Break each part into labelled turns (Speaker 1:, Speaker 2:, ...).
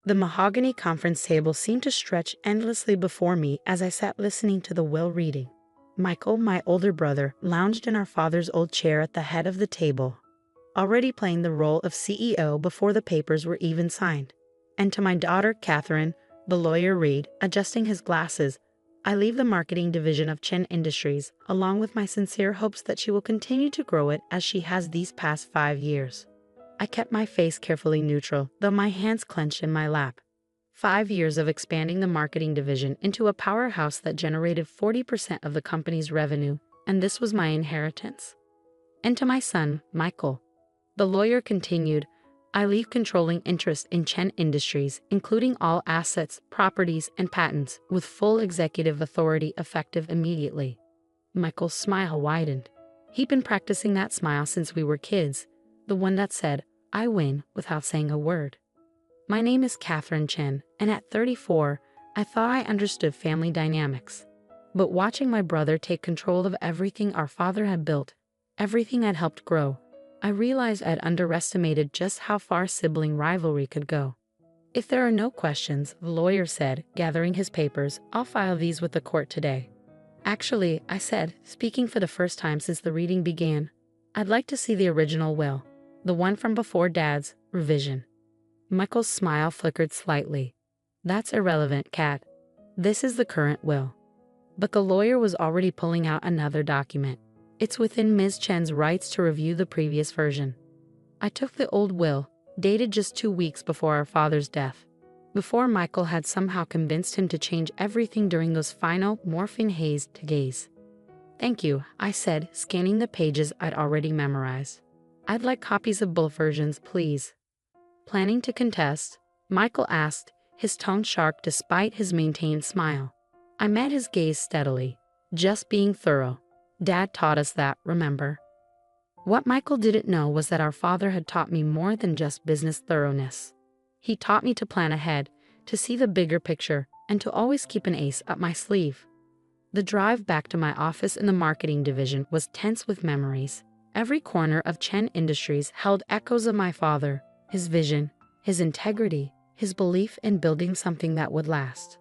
Speaker 1: The mahogany conference table seemed to stretch endlessly before me as I sat listening to the will reading. Michael, my older brother, lounged in our father's old chair at the head of the table, already playing the role of CEO before the papers were even signed. And to my daughter, Catherine, the lawyer Reed, adjusting his glasses, I leave the marketing division of Chen Industries, along with my sincere hopes that she will continue to grow it as she has these past 5 years. I kept my face carefully neutral, though my hands clenched in my lap. 5 years of expanding the marketing division into a powerhouse that generated 40% of the company's revenue, and this was my inheritance. And to my son, Michael, the lawyer continued, I leave controlling interest in Chen Industries, including all assets, properties, and patents, with full executive authority effective immediately. Michael's smile widened. He'd been practicing that smile since we were kids, the one that said, I win, without saying a word. My name is Catherine Chen, and at 34, I thought I understood family dynamics. But watching my brother take control of everything our father had built, everything I'd helped grow, I realized I'd underestimated just how far sibling rivalry could go. If there are no questions, the lawyer said, gathering his papers, I'll file these with the court today. Actually, I said, speaking for the first time since the reading began, I'd like to see the original will, the one from before Dad's revision. Michael's smile flickered slightly. That's irrelevant, Kat. This is the current will. But the lawyer was already pulling out another document. It's within Ms. Chen's rights to review the previous version. I took the old will, dated just 2 weeks before our father's death, before Michael had somehow convinced him to change everything during those final morphine haze to gaze. Thank you, I said, scanning the pages I'd already memorized. I'd like copies of both versions, please. Planning to contest? Michael asked, his tone sharp despite his maintained smile. I met his gaze steadily. Just being thorough. Dad taught us that, remember? What Michael didn't know was that our father had taught me more than just business thoroughness. He taught me to plan ahead, to see the bigger picture, and to always keep an ace up my sleeve. The drive back to my office in the marketing division was tense with memories. Every corner of Chen Industries held echoes of my father, his vision, his integrity, his belief in building something that would last.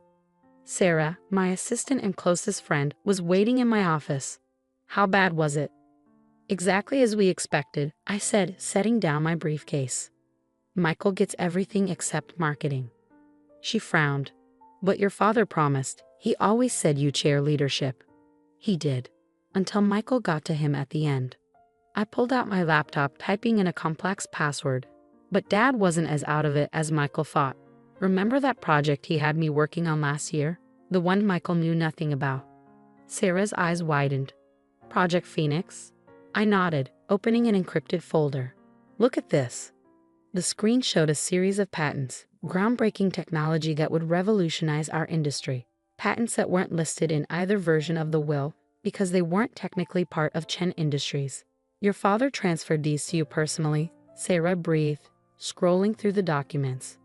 Speaker 1: Sarah, my assistant and closest friend, was waiting in my office. How bad was it? Exactly as we expected, I said, setting down my briefcase. Michael gets everything except marketing. She frowned. But your father promised. He always said you chair leadership. He did. Until Michael got to him at the end. I pulled out my laptop, typing in a complex password. But Dad wasn't as out of it as Michael thought. Remember that project he had me working on last year? The one Michael knew nothing about. Sarah's eyes widened. Project Phoenix? I nodded, opening an encrypted folder. Look at this. The screen showed a series of patents, groundbreaking technology that would revolutionize our industry. Patents that weren't listed in either version of the will because they weren't technically part of Chen Industries. Your father transferred these to you personally, Sarah breathed, scrolling through the documents.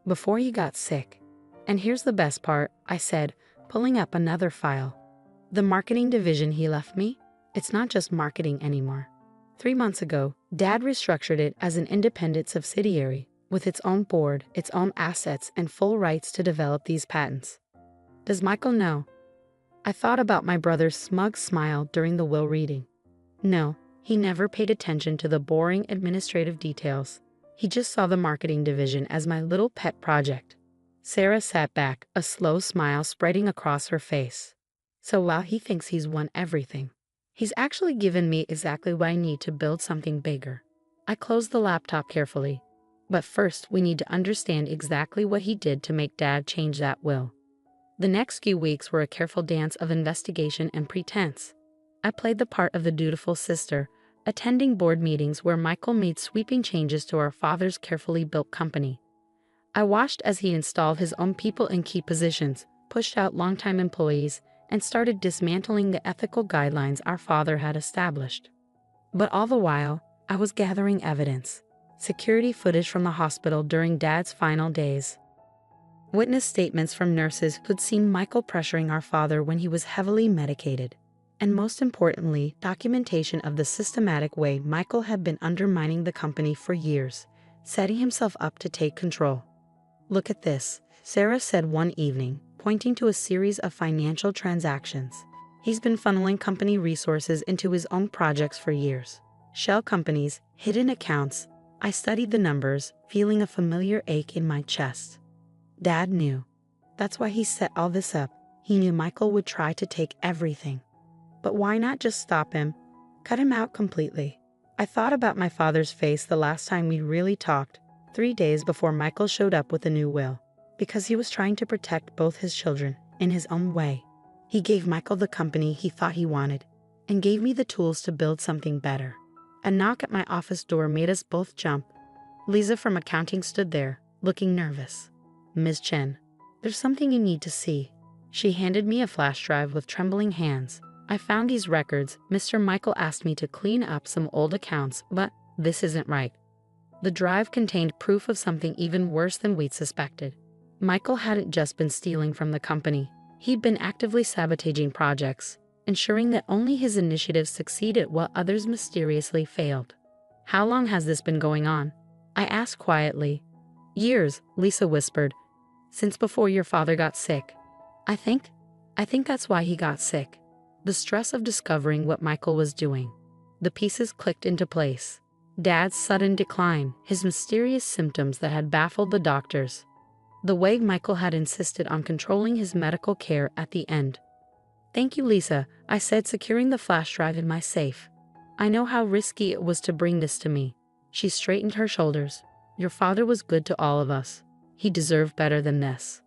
Speaker 1: Before he got sick. And here's the best part, I said, pulling up another file. The marketing division he left me? It's not just marketing anymore. 3 months ago, Dad restructured it as an independent subsidiary, with its own board, its own assets, and full rights to develop these patents. Does Michael know? I thought about my brother's smug smile during the will reading. No, he never paid attention to the boring administrative details. He just saw the marketing division as my little pet project. Sarah sat back, a slow smile spreading across her face. So while he thinks he's won everything, he's actually given me exactly what I need to build something bigger. I closed the laptop carefully. But first, we need to understand exactly what he did to make Dad change that will. The next few weeks were a careful dance of investigation and pretense. I played the part of the dutiful sister, attending board meetings where Michael made sweeping changes to our father's carefully built company. I watched as he installed his own people in key positions, pushed out longtime employees, and started dismantling the ethical guidelines our father had established. But all the while, I was gathering evidence. Security footage from the hospital during Dad's final days. Witness statements from nurses who'd seen Michael pressuring our father when he was heavily medicated. And most importantly, documentation of the systematic way Michael had been undermining the company for years, setting himself up to take control. Look at this, Sarah said one evening, pointing to a series of financial transactions. He's been funneling company resources into his own projects for years. Shell companies, hidden accounts. I studied the numbers, feeling a familiar ache in my chest. Dad knew. That's why he set all this up. He knew Michael would try to take everything. But why not just stop him? Cut him out completely. I thought about my father's face the last time we really talked, 3 days before Michael showed up with a new will. Because he was trying to protect both his children in his own way. He gave Michael the company he thought he wanted, and gave me the tools to build something better. A knock at my office door made us both jump. Lisa from accounting stood there, looking nervous. "Ms. Chen, there's something you need to see." She handed me a flash drive with trembling hands. "I found these records. Mr. Michael asked me to clean up some old accounts, but this isn't right." The drive contained proof of something even worse than we'd suspected. Michael hadn't just been stealing from the company. He'd been actively sabotaging projects, ensuring that only his initiatives succeeded while others mysteriously failed. "How long has this been going on?" I asked quietly. "Years," Lisa whispered. "Since before your father got sick." I think that's why he got sick. The stress of discovering what Michael was doing. The pieces clicked into place. Dad's sudden decline, his mysterious symptoms that had baffled the doctors. The way Michael had insisted on controlling his medical care at the end. "Thank you, Lisa," I said, securing the flash drive in my safe. "I know how risky it was to bring this to me." She straightened her shoulders. "Your father was good to all of us. He deserved better than this."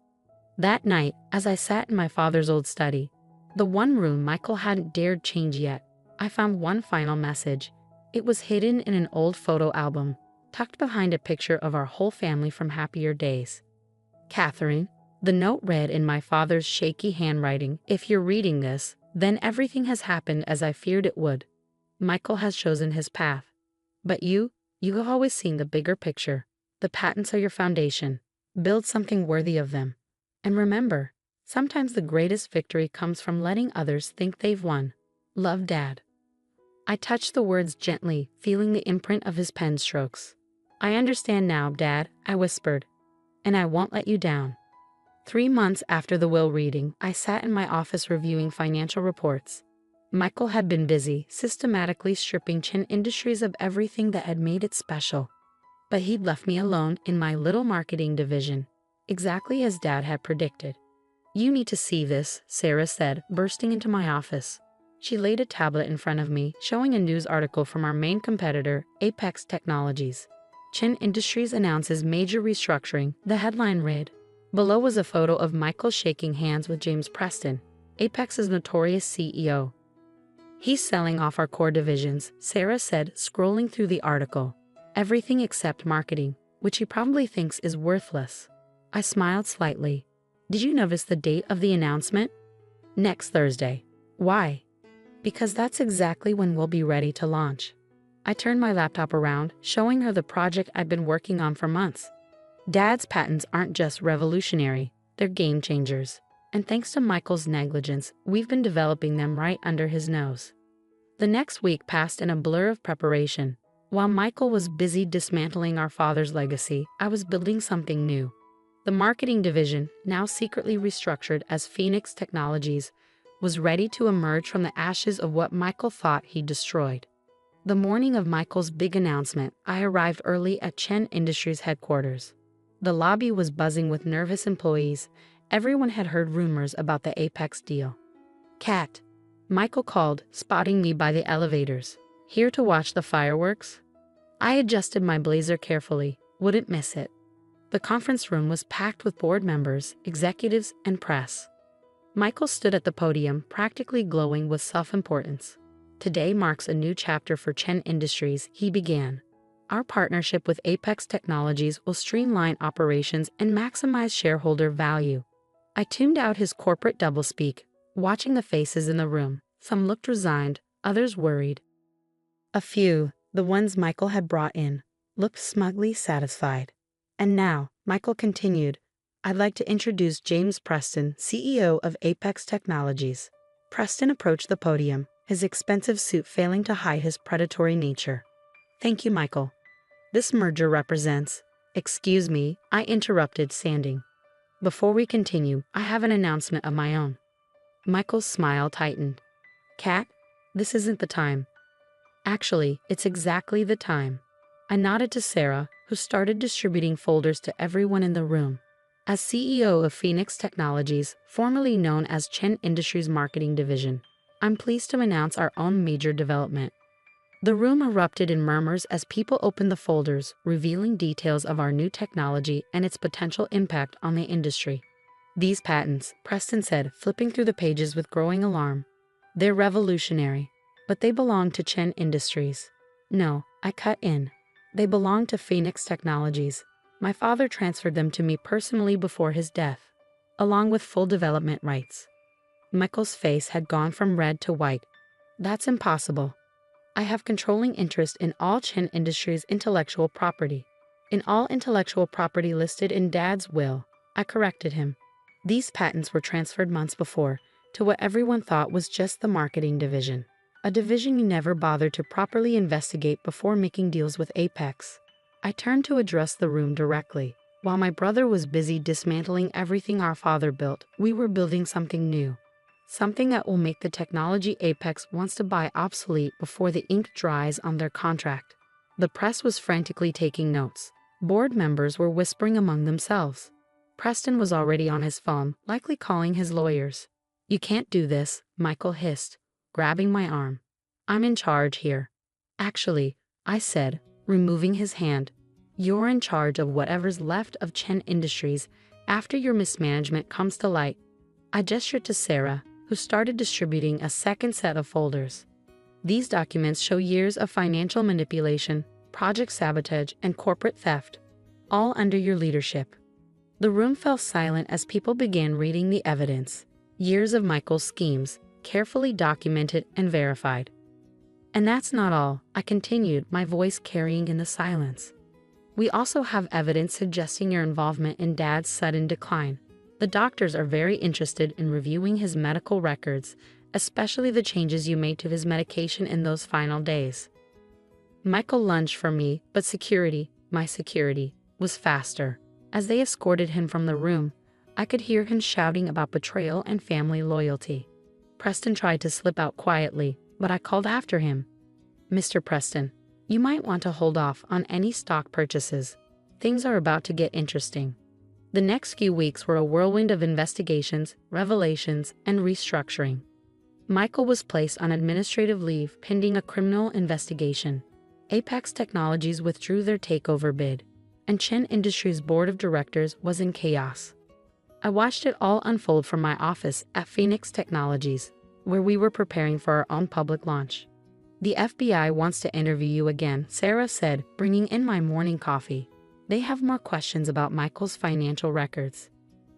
Speaker 1: That night, as I sat in my father's old study, the one room Michael hadn't dared change yet, I found one final message. It was hidden in an old photo album, tucked behind a picture of our whole family from happier days. "Catherine," the note read in my father's shaky handwriting, "if you're reading this, then everything has happened as I feared it would. Michael has chosen his path. But you have always seen the bigger picture. The patents are your foundation. Build something worthy of them. And remember, sometimes the greatest victory comes from letting others think they've won. Love, Dad." I touched the words gently, feeling the imprint of his pen strokes. "I understand now, Dad," I whispered. "And I won't let you down." 3 months after the will reading, I sat in my office reviewing financial reports. Michael had been busy, systematically stripping Chen Industries of everything that had made it special. But he'd left me alone in my little marketing division, exactly as Dad had predicted. "You need to see this," Sarah said, bursting into my office. She laid a tablet in front of me, showing a news article from our main competitor, Apex Technologies. "Chen Industries announces major restructuring," the headline read. Below was a photo of Michael shaking hands with James Preston, Apex's notorious CEO. "He's selling off our core divisions," Sarah said, scrolling through the article. "Everything except marketing, which he probably thinks is worthless." I smiled slightly. "Did you notice the date of the announcement?" "Next Thursday." "Why?" "Because that's exactly when we'll be ready to launch." I turned my laptop around, showing her the project I'd been working on for months. Dad's patents aren't just revolutionary, they're game changers. And thanks to Michael's negligence, we've been developing them right under his nose. The next week passed in a blur of preparation. While Michael was busy dismantling our father's legacy, I was building something new. The marketing division, now secretly restructured as Phoenix Technologies, was ready to emerge from the ashes of what Michael thought he'd destroyed. The morning of Michael's big announcement, I arrived early at Chen Industries headquarters. The lobby was buzzing with nervous employees. Everyone had heard rumors about the Apex deal. "Kat," Michael called, spotting me by the elevators. "Here to watch the fireworks?" I adjusted my blazer carefully, wouldn't miss it. The conference room was packed with board members, executives, and press. Michael stood at the podium, practically glowing with self-importance. "Today marks a new chapter for Chen Industries," he began. "Our partnership with Apex Technologies will streamline operations and maximize shareholder value." I tuned out his corporate doublespeak, watching the faces in the room. Some looked resigned, others worried. A few, the ones Michael had brought in, looked smugly satisfied. "And now," Michael continued, "I'd like to introduce James Preston, CEO of Apex Technologies." Preston approached the podium, his expensive suit failing to hide his predatory nature. "Thank you, Michael. This merger represents..." Excuse me, I interrupted, standing. Before we continue, I have an announcement of my own. Michael's smile tightened. Kat, this isn't the time. Actually, it's exactly the time. I nodded to Sarah, who started distributing folders to everyone in the room. As CEO of Phoenix Technologies, formerly known as Chen Industries Marketing Division, I'm pleased to announce our own major development. The room erupted in murmurs as people opened the folders, revealing details of our new technology and its potential impact on the industry. These patents, Preston said, flipping through the pages with growing alarm. They're revolutionary, but they belong to Chen Industries. No, I cut in. They belong to Phoenix Technologies. My father transferred them to me personally before his death, along with full development rights. Michael's face had gone from red to white. That's impossible. I have controlling interest in all Chen Industries' intellectual property. In all intellectual property listed in Dad's will, I corrected him. These patents were transferred months before to what everyone thought was just the marketing division. A division you never bothered to properly investigate before making deals with Apex. I turned to address the room directly. While my brother was busy dismantling everything our father built, we were building something new. Something that will make the technology Apex wants to buy obsolete before the ink dries on their contract. The press was frantically taking notes. Board members were whispering among themselves. Preston was already on his phone, likely calling his lawyers. You can't do this, Michael hissed, grabbing my arm. I'm in charge here. Actually, I said, removing his hand. You're in charge of whatever's left of Chen Industries after your mismanagement comes to light. I gestured to Sarah, who started distributing a second set of folders. These documents show years of financial manipulation, project sabotage, and corporate theft, all under your leadership. The room fell silent as people began reading the evidence. Years of Michael's schemes, carefully documented and verified. And that's not all, I continued, my voice carrying in the silence. We also have evidence suggesting your involvement in Dad's sudden decline. The doctors are very interested in reviewing his medical records, especially the changes you made to his medication in those final days. Michael lunged for me, but my security, was faster. As they escorted him from the room, I could hear him shouting about betrayal and family loyalty. Preston tried to slip out quietly, but I called after him. Mr. Preston, you might want to hold off on any stock purchases. Things are about to get interesting. The next few weeks were a whirlwind of investigations, revelations, and restructuring. Michael was placed on administrative leave pending a criminal investigation. Apex Technologies withdrew their takeover bid, and Chen Industries' board of directors was in chaos. I watched it all unfold from my office at Phoenix Technologies, where we were preparing for our own public launch. The FBI wants to interview you again, Sarah said, bringing in my morning coffee. They have more questions about Michael's financial records.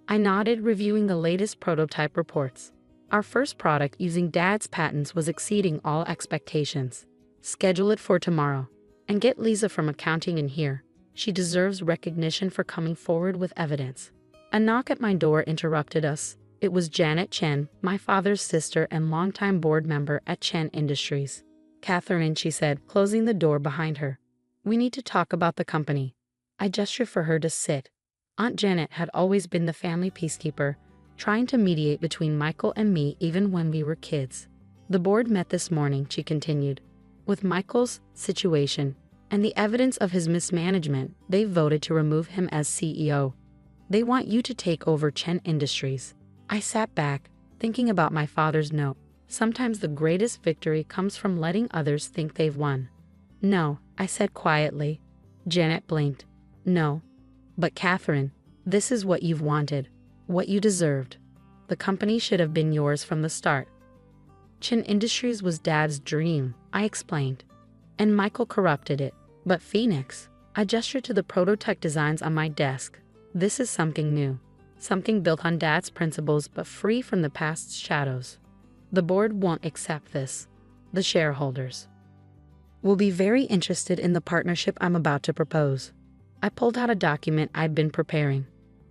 Speaker 1: I nodded, reviewing the latest prototype reports. Our first product using Dad's patents was exceeding all expectations. Schedule it for tomorrow. And get Lisa from accounting in here. She deserves recognition for coming forward with evidence. A knock at my door interrupted us. It was Janet Chen, my father's sister and longtime board member at Chen Industries. Catherine, she said, closing the door behind her. We need to talk about the company. I gestured for her to sit. Aunt Janet had always been the family peacekeeper, trying to mediate between Michael and me even when we were kids. The board met this morning, she continued. With Michael's situation and the evidence of his mismanagement, they voted to remove him as CEO. They want you to take over Chen Industries. I sat back, thinking about my father's note. Sometimes the greatest victory comes from letting others think they've won. No, I said quietly. Janet blinked. No. But Catherine, this is what you've wanted, what you deserved. The company should have been yours from the start. Chen Industries was Dad's dream, I explained. And Michael corrupted it. But Phoenix, I gestured to the prototype designs on my desk. This is something new. Something built on Dad's principles but free from the past's shadows. The board won't accept this. The shareholders will be very interested in the partnership I'm about to propose. I pulled out a document I'd been preparing.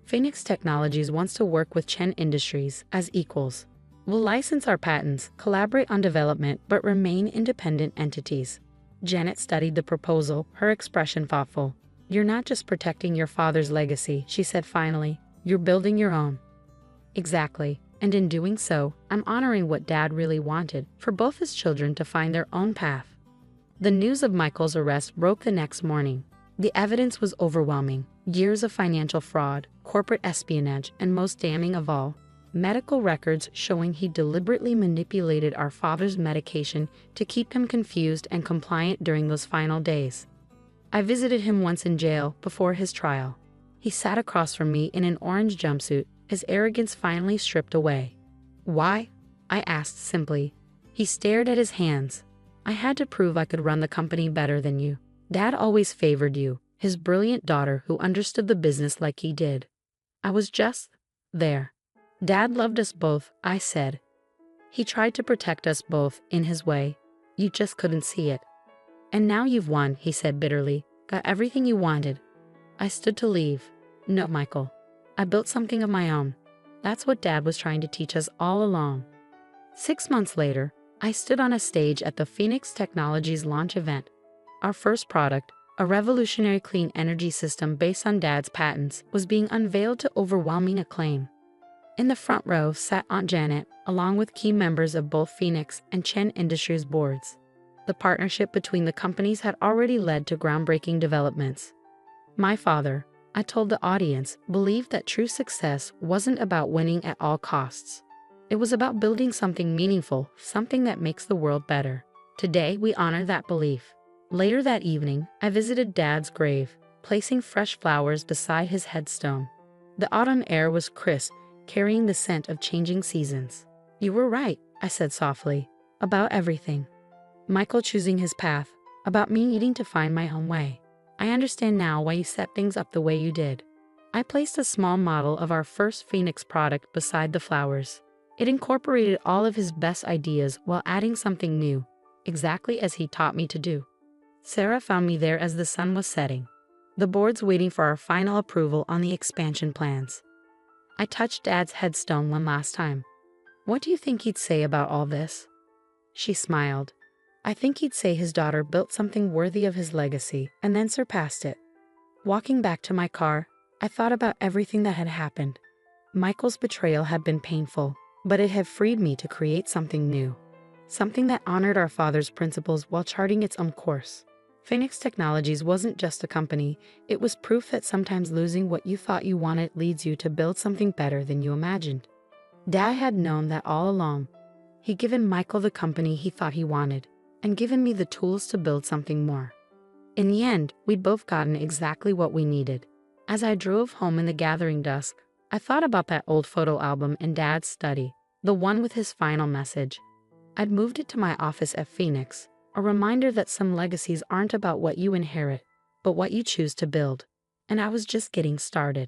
Speaker 1: Phoenix Technologies wants to work with Chen Industries as equals. We'll license our patents, collaborate on development, but remain independent entities. Janet studied the proposal, her expression thoughtful. You're not just protecting your father's legacy, she said finally. You're building your own. Exactly. And in doing so, I'm honoring what Dad really wanted, for both his children to find their own path. The news of Michael's arrest broke the next morning. The evidence was overwhelming. Years of financial fraud, corporate espionage, and most damning of all, medical records showing he deliberately manipulated our father's medication to keep him confused and compliant during those final days. I visited him once in jail before his trial. He sat across from me in an orange jumpsuit, his arrogance finally stripped away. Why? I asked simply. He stared at his hands. I had to prove I could run the company better than you. Dad always favored you, his brilliant daughter who understood the business like he did. I was just there. Dad loved us both, I said. He tried to protect us both in his way. You just couldn't see it. And now you've won, he said bitterly. Got everything you wanted. I stood to leave. No, Michael. I built something of my own. That's what Dad was trying to teach us all along. 6 months later, I stood on a stage at the Phoenix Technologies launch event. Our first product, a revolutionary clean energy system based on Dad's patents, was being unveiled to overwhelming acclaim. In the front row sat Aunt Janet, along with key members of both Phoenix and Chen Industries boards. The partnership between the companies had already led to groundbreaking developments. My father, I told the audience, believed that true success wasn't about winning at all costs. It was about building something meaningful, something that makes the world better. Today, we honor that belief. Later that evening, I visited Dad's grave, placing fresh flowers beside his headstone. The autumn air was crisp, carrying the scent of changing seasons. You were right, I said softly, about everything. Michael choosing his path, about me needing to find my own way. I understand now why you set things up the way you did. I placed a small model of our first Phoenix product beside the flowers. It incorporated all of his best ideas while adding something new, exactly as he taught me to do. Sarah found me there as the sun was setting, the boards waiting for our final approval on the expansion plans. I touched Dad's headstone one last time. What do you think he'd say about all this? She smiled. I think he'd say his daughter built something worthy of his legacy and then surpassed it. Walking back to my car, I thought about everything that had happened. Michael's betrayal had been painful, but it had freed me to create something new. Something that honored our father's principles while charting its own course. Phoenix Technologies wasn't just a company, it was proof that sometimes losing what you thought you wanted leads you to build something better than you imagined. Dad had known that all along. He'd given Michael the company he thought he wanted, and given me the tools to build something more. In the end, we'd both gotten exactly what we needed. As I drove home in the gathering dusk, I thought about that old photo album in Dad's study, the one with his final message. I'd moved it to my office at Phoenix, a reminder that some legacies aren't about what you inherit, but what you choose to build. And I was just getting started.